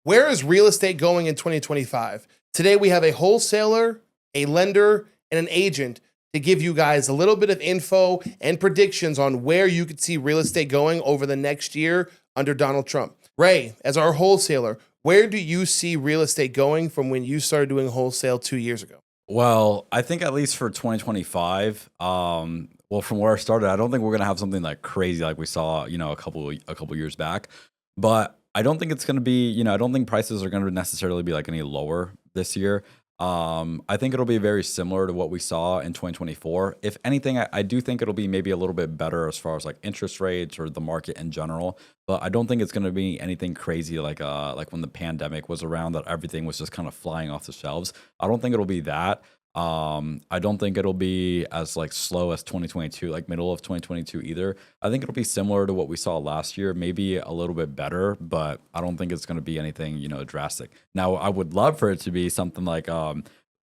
Where is real estate going in 2025? Today, we have a wholesaler, a lender, and an agent to give you guys a little bit of info and predictions on where you could see real estate going over the next year under Donald Trump. Ray, as our wholesaler, where do you see real estate going from when you started doing wholesale 2 years ago? Well, I think at least for 2025, well, from where I started, I don't think we're gonna have something like crazy like we saw, a couple years back. But I don't think it's gonna be, I don't think prices are gonna necessarily be like any lower this year. I think it'll be very similar to what we saw in 2024. If anything, I do think it'll be maybe a little bit better as far as like interest rates or the market in general. But I don't think it's gonna be anything crazy like when the pandemic was around that everything was just kind of flying off the shelves. I don't think it'll be that. I don't think it'll be as like slow as 2022, like middle of 2022 either. I think it'll be similar to what we saw last year, maybe a little bit better, but I don't think it's going to be anything, drastic. Now, I would love for it to be something like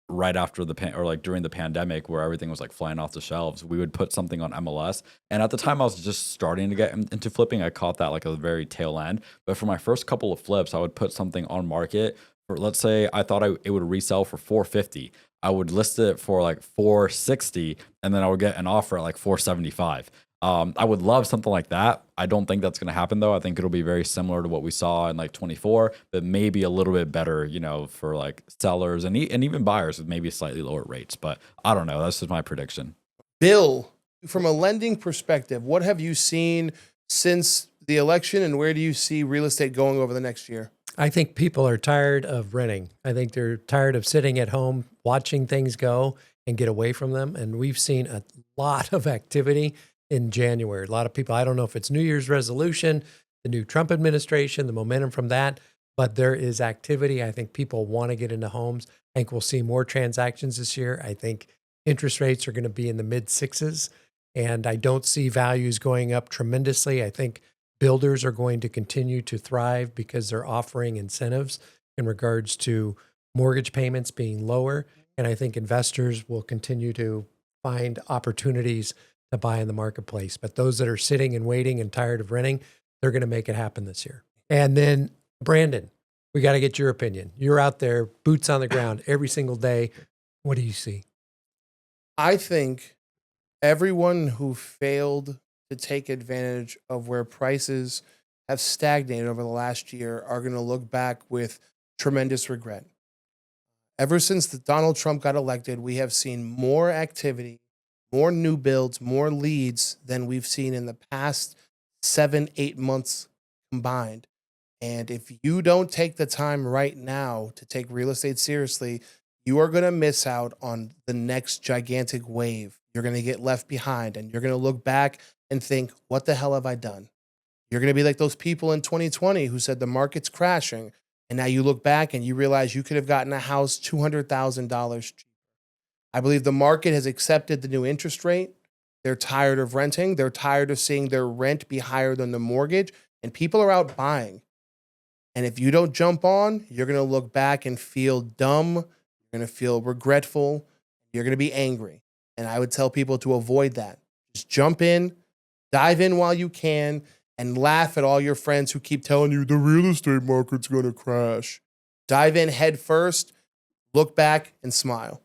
right after or like during the pandemic where everything was like flying off the shelves. We would put something on MLS. And at the time I was just starting to get into flipping. I caught that like a very tail end. But for my first couple of flips, I would put something on market for, let's say I thought it would resell for 450. I would list it for like 460, and then I would get an offer at like 475. I would love something like that. I don't think that's going to happen though. I think it'll be very similar to what we saw in like 24, but maybe a little bit better, for like sellers and even buyers with maybe slightly lower rates. But I don't know. That's just my prediction. Bill, from a lending perspective, what have you seen since the election, and where do you see real estate going over the next year? I think people are tired of renting. I think they're tired of sitting at home, watching things go and get away from them. And we've seen a lot of activity in January. A lot of people, I don't know if it's New Year's resolution, the new Trump administration, the momentum from that, but there is activity. I think people want to get into homes. I think we'll see more transactions this year. I think interest rates are going to be in the mid sixes, and I don't see values going up tremendously. I think builders are going to continue to thrive because they're offering incentives in regards to mortgage payments being lower. And I think investors will continue to find opportunities to buy in the marketplace. But those that are sitting and waiting and tired of renting, they're going to make it happen this year. And then, Brandon, we got to get your opinion. You're out there, boots on the ground every single day. What do you see? I think everyone who failed to take advantage of where prices have stagnated over the last year are going to look back with tremendous regret. Ever since Donald Trump got elected, we have seen more activity, more new builds, more leads than we've seen in the past 7-8 months combined. And if you don't take the time right now to take real estate seriously, you are going to miss out on the next gigantic wave. You're going to get left behind, and you're going to look back and think, what the hell have I done? You're going to be like those people in 2020 who said the market's crashing. And now you look back and you realize you could have gotten a house $200,000 cheaper. I believe the market has accepted the new interest rate. They're tired of renting. They're tired of seeing their rent be higher than the mortgage. And people are out buying. And if you don't jump on, you're going to look back and feel dumb. You're going to feel regretful. You're going to be angry. And I would tell people to avoid that. Just jump in. Dive in while you can and laugh at all your friends who keep telling you the real estate market's going to crash. Dive in head first, look back, and smile.